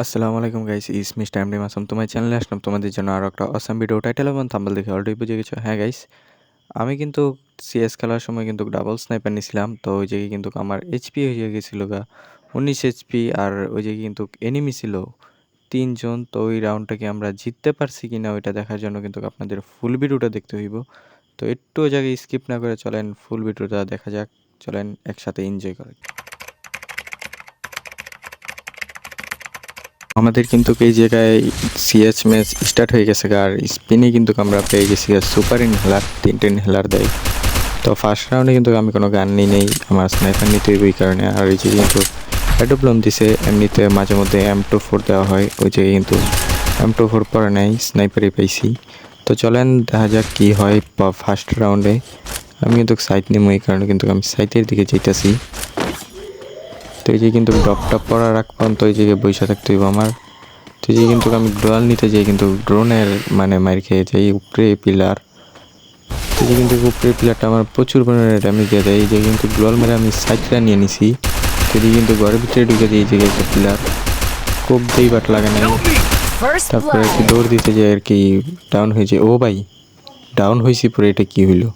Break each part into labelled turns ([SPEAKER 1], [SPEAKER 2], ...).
[SPEAKER 1] আসসালামু আলাইকুম গাইস, ইস mister MD Masum তোমার চ্যানেলে আসলাম তোমাদের জন্য আরও একটা অসাম ভিডিও। টাইটেল এবং থাম্বনেল দেখে অলরেডি বুঝে গেছো। হ্যাঁ গাইস, আমি কিন্তু সিএস খেলার সময় কিন্তু ডাবল স্নাইপার নিছিলাম। তো ওই জায়গায় কিন্তু আমার এইচপি হয়ে গেছিলো 19 এইচপি, আর ওই জায়গায় কিন্তু এনিমি ছিল 3 জন। তো ওই রাউন্ডটাকে আমরা জিততে পারছি কিনা ওইটা দেখার জন্য কিন্তু আপনাদের ফুল ভিডিওটা দেখতে হইব। তো একটু ওই জায়গায় স্কিপ না করে চলেন ফুল ভিডিওটা দেখা যাক। চলেন একসাথে এনজয় করেন। আমাদের কিন্তু এই জায়গায় সিএচ ম্যাচ স্টার্ট হয়ে গেছে, আর স্পিনে কিন্তু আমরা পেয়ে গেছি সুপার ইনহেলার, 3টে ইনহেলার দেয়। তো ফার্স্ট রাউন্ডে কিন্তু আমি কোনো গান নিই নেই, আমার স্নাইপার নিতে হইব এই কারণে। আর ওই যে কিন্তু অ্যাডোপ্লম দিছে, এমনিতে মাঝে মধ্যে M24 দেওয়া হয়, ওই জায়গায় কিন্তু M24 পরে নেই, স্নাইপারই পাইছি। তো চলেন দেখা যাক কী হয় ফার্স্ট রাউন্ডে। আমি কিন্তু সাইট নেবো এই কারণে কিন্তু আমি সাইটের দিকে যেতেছি। তো এই যে কিন্তু ড্রপটা পড়ার রাখ পর্যন্ত ওই জায়গায় বসে থাকতে হইব আমার। তো এই যে কিন্তু আমি ড্রোয়াল নিতে যাই কিন্তু ড্রোনের মার খেয়ে যাই উপরে পিলার। তো এই যে কিন্তু উপরে পিলারটা আমার প্রচুর পরিমাণে ড্যামেজ দিয়ে দেয়। এই যে কিন্তু ড্রোয়াল মেরে আমি সাইডটা নিয়ে নিছি। তো এই কিন্তু ঘরের ভিতরে ঢুকে দিই, এই জায়গায় একটা পিলার খুব দেই বাট লাগে নাই। তারপরে আর কি দৌড় দিতে যাই আর কি, ডাউন হয়ে যায়। ও ভাই ডাউন হয়েছি পরে, এটা কি হইলো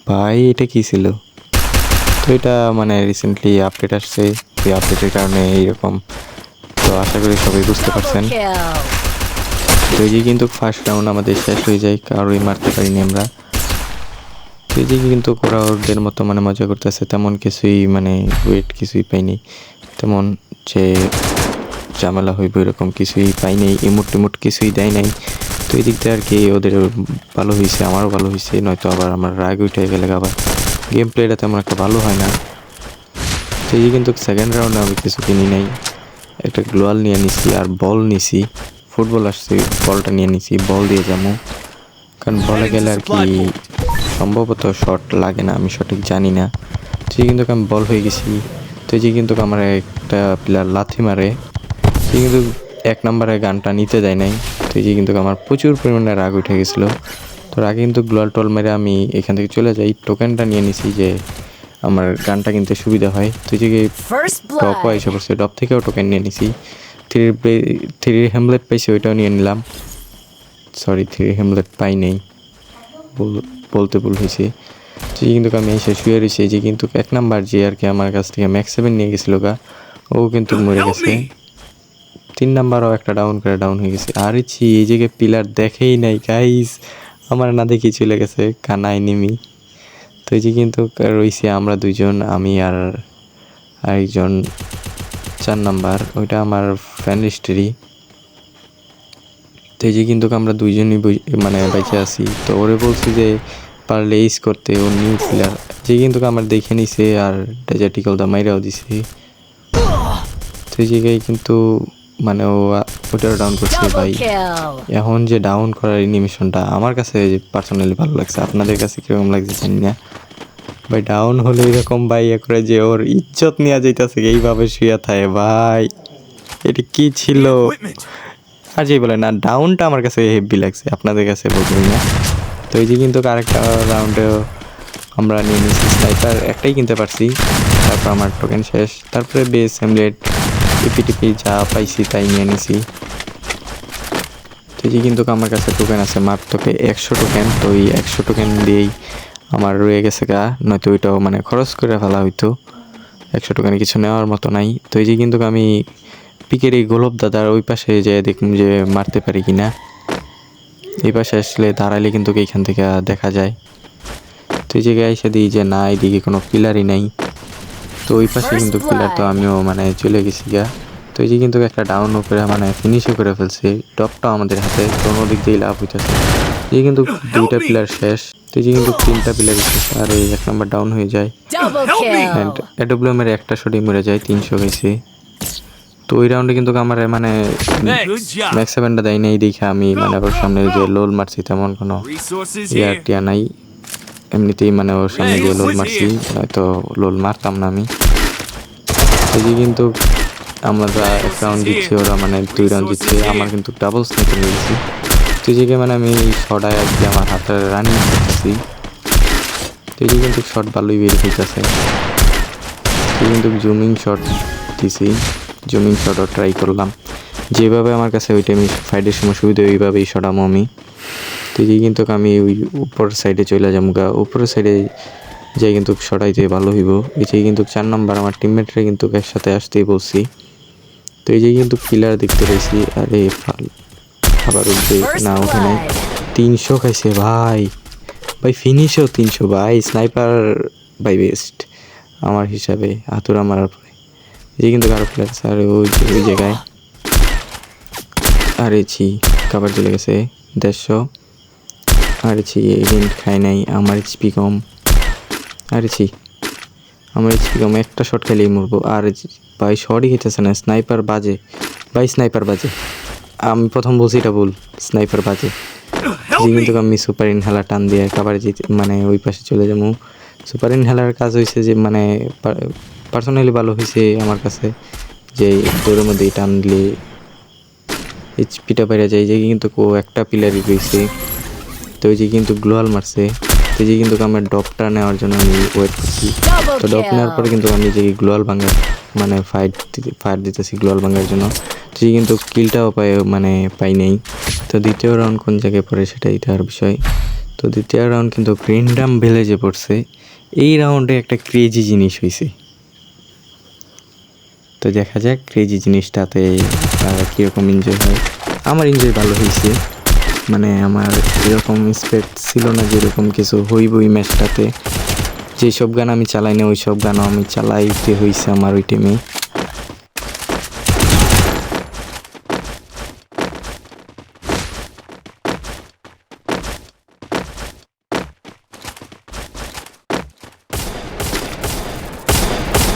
[SPEAKER 1] ভাই, এটা কি ছিল? তো এটা রিসেন্টলি আপডেট আসছে, এই আপডেটের কারণে এইরকম। তো আশা করি সবাই বুঝতে পারছেন। তো এই যে কিন্তু ফার্স্ট রাউন্ড আমাদের শেষ হয়ে যায়, কারোই মারতে পারিনি আমরা। তো এই যে কিন্তু ওরা ওদের মতো মজা করতেছে, তেমন কিছুই ওয়েট কিছুই পাইনি, তেমন যে ঝামেলা হইব এরকম কিছুই পাইনি, ইমোট টিমোট কিছুই দেয় নাই। তো এই দিক দিয়ে আর কি ওদের ভালো হয়েছে, আমারও ভালো হয়েছে, নয়তো আবার আমার রাগ উঠে গেলে আবার গেম প্লেটা তেমন একটা ভালো হয় না। তো এই কিন্তু সেকেন্ড রাউন্ডে আমি কিছু কিনি নাই, একটা গ্লোয়াল নিয়ে নিছি আর বল নিছি। ফুটবল আসছে, বলটা নিয়ে নিছি, বল দিয়ে যাবো, কারণ বলে গেলে আর কি সম্ভবত শট লাগে না, আমি সঠিক জানি না। তো কিন্তু আমি বল হয়ে গেছি। তো এই যে কিন্তু আমার একটা প্লেয়ার লাথি মারে, তো কিন্তু 1 নম্বরে গানটা নিতে দেয় নাই। তো এই যে কিন্তু আমার প্রচুর পরিমাণে রাগ উঠে গেছিলো। তো আগে কিন্তু গ্লোয়াল টোল মেরে আমি এখান থেকে চলে যাই, টোকেনটা নিয়ে নিছি যে আমার গানটা কিনতে সুবিধা হয়। তো এই যে ডপও এসে পড়ছে, ডপ থেকেও টোকেন নিয়ে নিছি। থ্রি হ্যামলেট পাইছি, ওইটাও নিয়ে নিলাম। সরি, 3 হ্যামলেট পাই নেই, বলতে ভুল হয়েছে। তো কিন্তু আমি এসে শুয়ে রয়েছি। যে কিন্তু 1 নাম্বার যে আর কি আমার কাছ থেকে ম্যাক্স 7 নিয়ে গেছিলো ও কিন্তু মরে গেছে। 3 নাম্বারও একটা ডাউন করে ডাউন হয়ে গেছে। আর এই জায়গায় পিলার দেখেই নাই গাইস, আমার না দেখেই চলে গেছে কানাই নিমি। তো এই যে কিন্তু রয়েছে আমরা দুইজন, আমি আর আরেকজন 4 নাম্বার, ওইটা আমার ফ্রেন্ড হিস্ট্রি। তো এই যে কিন্তু আমরা দুইজনই বেঁচে আছি। তো ওরে বলছি যে পারলে এইস করতে, ও নিউ প্লেয়ার যে কিন্তু আমার দেখে নিছে আর ডেজার্টিকল দা মাইরাও দিছে। তো এই জায়গায় কিন্তু ও ওটাও ডাউন করছে ভাই। এখন যে ডাউন করার অ্যানিমেশনটা আমার কাছে পার্সোনালি ভালো লাগছে, আপনাদের কাছে কিরকম লাগছে জানি না ভাই। ডাউন হলে এরকম ভাই করে যে ওর ইজ্জত নেওয়া যাইতেছে এইভাবে শুয়ে থাকে ভাই, এটা কি ছিল? আর যেই বলে না, ডাউনটা আমার কাছে হেভি লাগছে, আপনাদের কাছে বলতে না। তো এই যে কিন্তু আরেকটা রাউন্ডেও আমরা নিয়ে নিয়েছি স্নাইপার, একটাই কিনতে পারছি। তারপর আমার টোকেন শেষ, তারপরে বেস এমলেট টিপি যা পাইছি তাই নিয়ে নিছি। তো এই যে কিন্তু আমার কাছে টোকেন আছে মাত্র 100 টোকেন। তো ওই 100 টোকেন দিয়েই আমার রয়ে গেছে নয়তো ওইটাও খরচ করে ফেলা হইতো। 100 টোকেনে কিছু নেওয়ার মতো নাই। তো এই যে কিন্তু আমি পিকের এই গোলপ দাদার ওই পাশে যেয়ে দেখুন যে মারতে পারি কিনা। এই পাশে আসলে দাঁড়াইলে কিন্তু এইখান থেকে দেখা যায়। তো এই জায়গায় এসে দিই যে না, এইদিকে কোনো পিলারই নাই। তো ওই পাশে কিন্তু পিলার, তো আমিও চলে গেছি তো এই যে কিন্তু একটা ডাউন করে ফিনিশও করে ফেলছে, টপটাও আমাদের হাতে, কোনো দিক দিয়ে লাভ হইতেছে। এই কিন্তু 2টা পিলার শেষ। তো এই যে কিন্তু 3টা পিলার শেষ, আর এই 1 নম্বর ডাউন হয়ে যায়। অ্যান্ড এডব্লিউএমের একটা শটই মরে যায়, 300 গেছে। তো ওই রাউন্ডে কিন্তু আমার ম্যাক্স 7টা দেয় নাই দেখে আমি ওর সামনে যে লোল মারছি তেমন কোনো টিয়া নাই। এমনিতেই ওর সামনে যে লোল মারছি, নয়তো লোল মারতাম না আমি। এই যে কিন্তু আমরা 1 রাউন্ড জিতছি, ওরা 2 রাউন্ড জিতছে, আমার কিন্তু ডাবল স্নাইপার নিয়ে গেছি। তো এই জায়গায় আমি শর্ট আর কি আমার হাতে রানিং করতেছি। তো এই যে কিন্তু শর্ট ভালোই বের হইতেছে, কিন্তু জুমিং শর্ট দিছি। জুমিং শটও ট্রাই করলাম, যেভাবে আমার কাছে ওই টাইমে ফাইটের সময় সুবিধা ওইভাবেই শটামো আমি। তো এই কিন্তু আমি ওই উপর সাইডে চলে যাবো গা, উপরের সাইডে যাই কিন্তু শটাইতে ভালো হইব। এই যে কিন্তু 4 নম্বর আমার টিমমেটরা কিন্তু একসাথে আসতেই বলছি। তো এই যে কিন্তু পিলার দেখতে পাইছি, আরে আবার উঠবে না, ওঠে নাই। 300 খাইছে ভাই, ভাই ফিনিশও 300 ভাই, স্নাইপার বাই বেস্ট আমার হিসাবে হাতুড়া মারার পরে। এই কিন্তু কারো প্লেয়ার আছে, আর ওই জায়গায় আরে কাবার চলে গেছে 150। আরে ইভেন্ট খাই নাই, আমার এইচপি কম। আরে আমার এইচপি কম, একটা শট খেলেই মরবো। আর ভাই শটই খেতেছে না, স্নাইপার বাজে ভাই, স্নাইপার বাজে। আমি প্রথম বলছি এটা ভুল, স্নাইপার বাজে। কিন্তু আমি সুপার ইনহেলার টান দিয়ে কাবার মানে ওই পাশে চলে যাবো। সুপার ইনহেলার কাজ হয়েছে যে মানে পার্সোনালি ভালো হয়েছে আমার কাছে, যে দৌড়ের মধ্যে টান দিলে এইচপিটা বেড়ে যায়। যে কিন্তু একটা পিলারই রয়েছে, তো ওই যে কিন্তু গ্লোয়াল মারছে। তো যে কিন্তু আমার ডপটা নেওয়ার জন্য আমি ওয়েট করছি। তো ডপ নেওয়ার পরে কিন্তু আমি যে গ্লোয়াল ভাঙার মানে ফায়ার দিতেছি গ্লোয়াল ভাঙার জন্য, তো কিন্তু কিলটাও পাই নেই। তো দ্বিতীয় রাউন্ড কোন জায়গায় পড়ে সেটাই তার বিষয়। তো দ্বিতীয় রাউন্ড কিন্তু গ্রিনডাম ভিলেজে পড়ছে। এই রাউন্ডে একটা ক্রেজি জিনিস হয়েছে, তো দেখা যাক ক্রেজি জিনিসটাতে কীরকম এনজয় হয়। আমার এনজয় ভালো হয়েছে, মানে আমার এরকম এক্সপেক্ট ছিল না যে এরকম কিছু হইব ওই ম্যাচটাতে। যেসব গান আমি চালাই না ওই সব গানও আমি চালাইতে হয়েছে আমার ওই টিমে।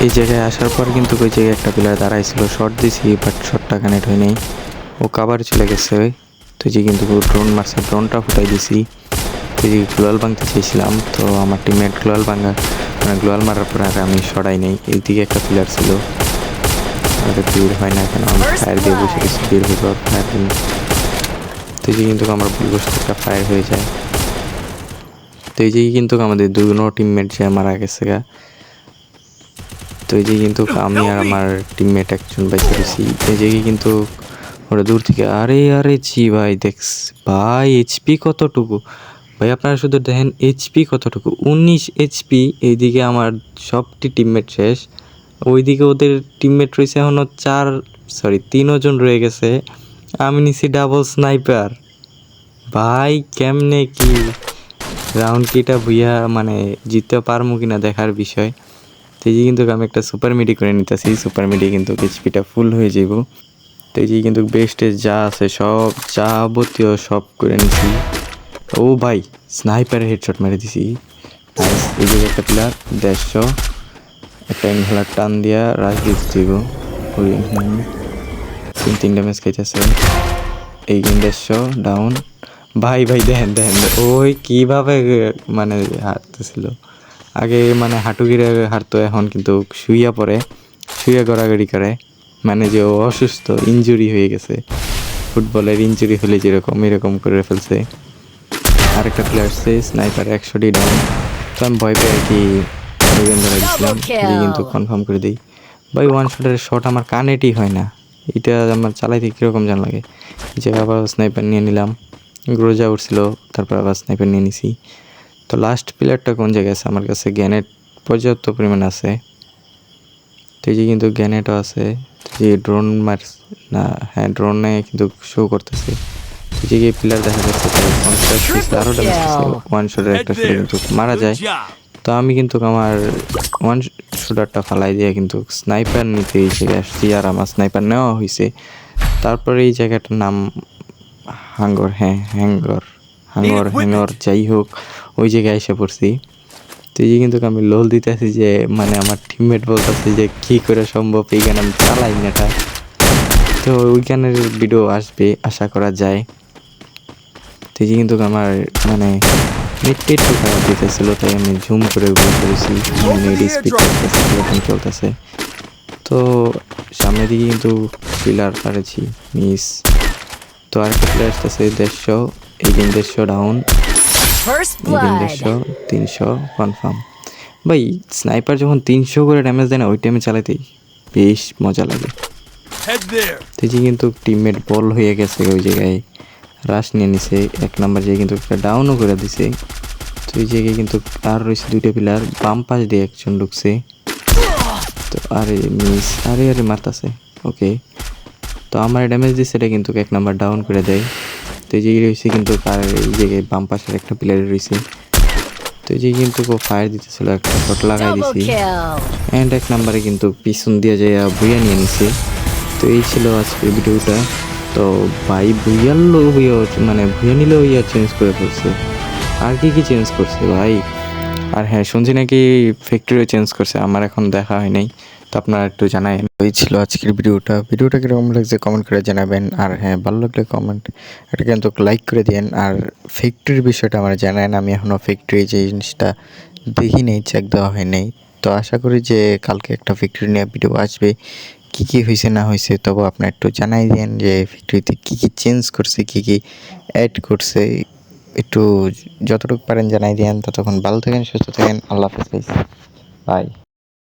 [SPEAKER 1] এই জায়গায় আসার পর কিন্তু ওই জায়গায় একটা প্লেয়ার দাঁড়াইছিল, শট দিছি বাট শটটা কানেক্ট হয় নাই, ও কাবার চলে গেছে। তো যে কিন্তু ড্রোন মারছে, ড্রোনটা ফুটাই দিছি। তো যে গ্লোয়াল ভাঙতে চেয়েছিলাম, তো আমার টিমমেট গ্লোয়াল গ্লোয়াল মারার পর আর আমি সরাই নেই। এইদিকে একটা প্লেয়ার ছিল, আমাদের ভিড় হয় না কেন, আমি ফায়ার দিয়ে বসে গেছি, ভিড় হয়ে যাওয়ার ফায়ার দিন। তো যে কিন্তু আমার ভুল বসে একটা ফায়ার হয়ে যায়। তো এই যে কিন্তু আমাদের দুনো টিমমেট যে মারা গেছে গা। তো এই যে কিন্তু আমি আর আমার টিমমেট একজন বাইতে গেছি। এই যে কিন্তু ওরা দূর থেকে আরে ভাই দেখস ভাই এইচপি কতটুকু ভাই, আপনারা শুধু দেখেন এইচপি কতটুকু, 19 এইচপি। এইদিকে আমার সবটি টিমমেট শেষ, ওইদিকে ওদের টিমমেট রয়েছে এখনও 3 জন রয়ে গেছে। আমি নিছি ডাবল স্নাইপার ভাই, কেমনে কি রাউন্ড কিটা ভুইয়া মানে জিততে পারবো কিনা দেখার বিষয়। তো এই যে কিন্তু আমি একটা সুপার মিডি করে নিতেছি, সুপার মিডি কিন্তু এইচপিটা ফুল হয়ে যাব। তো এই যে কিন্তু বেস্টে যা আছে সব যাবতীয় সব করে নিছি। ও ভাই স্নাইপারের হেডশট মেরে দিছি, নাইস। এই যে একটা প্লেয়ার 150, একটা ইনহেলার টান দিয়া রাশ দিয়ে দিব। ওই 3 ড্যামেজ খাইতেছে। এই 150 ডাউন। ভাই দেখেন ওই কীভাবে মানে হারতেছিল, আগে মানে হাঁটু গিরে হারতো, এখন কিন্তু শুইয়া গড়াগড়ি করে, মানে যে ও অসুস্থ, ইনজুরি হয়ে গেছে, ফুটবলের ইনজুরি হলে যেরকম এরকম করে ফেলছে। আরেকটা প্লেয়ার সে স্নাইপার 100 ডাউন। তো আমি ভয় পেয়ে আর কি ধরে দিয়েছিলাম, কিন্তু কনফার্ম করে দিই ভাই, ওয়ান শটের শট আমার কানেটই হয় না, এটা আমার চালাইতে কীরকম জান লাগে। এই জায়গায় আবার স্নাইপার নিয়ে নিলাম, গ্রোজা উঠছিল, তারপর আবার স্নাইপার নিয়ে নিছি। তো লাস্ট প্লেয়ারটা কোন জায়গায় আছে, আমার কাছে গ্যানেট পর্যাপ্ত পরিমাণ আছে। তো এই যে কিন্তু গ্যানেটও আছে, যে ড্রোন না, হ্যাঁ ড্রোনে কিন্তু শো করতেছে। যে প্লেয়ার দেখা যাচ্ছে আরও ড্যামেজ দিচ্ছে, ওয়ান শটের একটা শটে কিন্তু মারা যায়। তো আমি কিন্তু আমার ওয়ান শুটারটা ফালাই দিয়ে কিন্তু স্নাইপার নিতে এই জায়গায় আসছি, আর আমার স্নাইপার নেওয়া হয়েছে। তারপরে এই জায়গাটার নাম হ্যাঙ্গর যাই হোক, ওই জায়গায় এসে পড়ছি। তো এই যে কিন্তু আমি লোল দিতেছি যে মানে আমার টিমমেট বলতেছে যে কী করে সম্ভব এই গান আমি চালাই না এটা। তো ওই গানের ভিডিও আসবে আশা করা যায়। তো এই যে কিন্তু আমার মানে নেটটা একটু খারাপ দিতেছিল, তাই আমি জুম করে করেছি, নেট স্পিড চলতেছে। তো সামনের দিকে কিন্তু পিলার পারেছি মিস। তো আরেকটা প্লেয়ার আসতেছে 150, এই 150 ডাউন, এই 300 কনফার্ম। ভাই স্নাইপার যখন 300 করে ড্যামেজ দেয় না, ওই টাইমে চালাতেই বেশ মজা লাগে।
[SPEAKER 2] Head there.
[SPEAKER 1] তো এই যে কিন্তু টিমমেট বল হয়ে গেছে ওই জায়গায়, রাশ নিয়ে নিছে 1 নাম্বার যে কিন্তু একটা ডাউনও করে দিছে। তো এই জায়গায় কিন্তু আর রয়েছে 2টা প্লেয়ার, বাম পাশ দিয়ে একজন ঢুকছে। তো আরে মিস, আরে মারতাছে। ওকে, তো আমার ড্যামেজ দিচ্ছে, এটা কিন্তু 1 নাম্বার ডাউন করে দেয়। তো এই যে রয়েছে কিন্তু আর এই জায়গায় বাম পাশের একটা প্লেয়ার রয়েছে। তো এই যে কিন্তু ফায়ার দিতেছিল, একটা শট লাগাই
[SPEAKER 3] Double
[SPEAKER 1] দিছি
[SPEAKER 3] kill.
[SPEAKER 1] অ্যান্ড 1 নাম্বারে কিন্তু পিছন দিয়ে যায় ভুইয়া নিয়ে নিছে। তো এই ছিল আজকের ভিডিওটা। তো ভাই ভুইয়ার লো ভুইয়া মানে ভুইয়া নিলেও ইয়া চেঞ্জ করে ফেলছে। আর কি চেঞ্জ করছে ভাই? আর হ্যাঁ, শুনছি নাকি ফ্যাক্টরিও চেঞ্জ করছে, আমার এখন দেখা হয় নাই। তো আপনারা একটু জানাই। এই ছিল আজকের ভিডিওটা কীরকম লাগছে কমেন্ট করে জানাবেন। আর হ্যাঁ, ভালো লাগলে কমেন্ট এটা কিন্তু লাইক করে দিন। আর ফ্যাক্টরির বিষয়টা আমার জানান, আমি এখনও ফ্যাক্টরি যে জিনিসটা দেখি নেই, চেক দেওয়া হয় নাই। তো আশা করি যে কালকে একটা ফ্যাক্টরি নিয়ে ভিডিও আসবে, কী হয়েছে না হয়েছে। তবে আপনার একটু জানাই দেন যে ফ্যাক্টরিতে কী চেঞ্জ করছে, কী অ্যাড করছে, একটু যতটুকু পারেন জানাই দেন। ততক্ষণ ভালো থাকেন, সুস্থ থাকেন, আল্লাহ হাফেজ, বাই।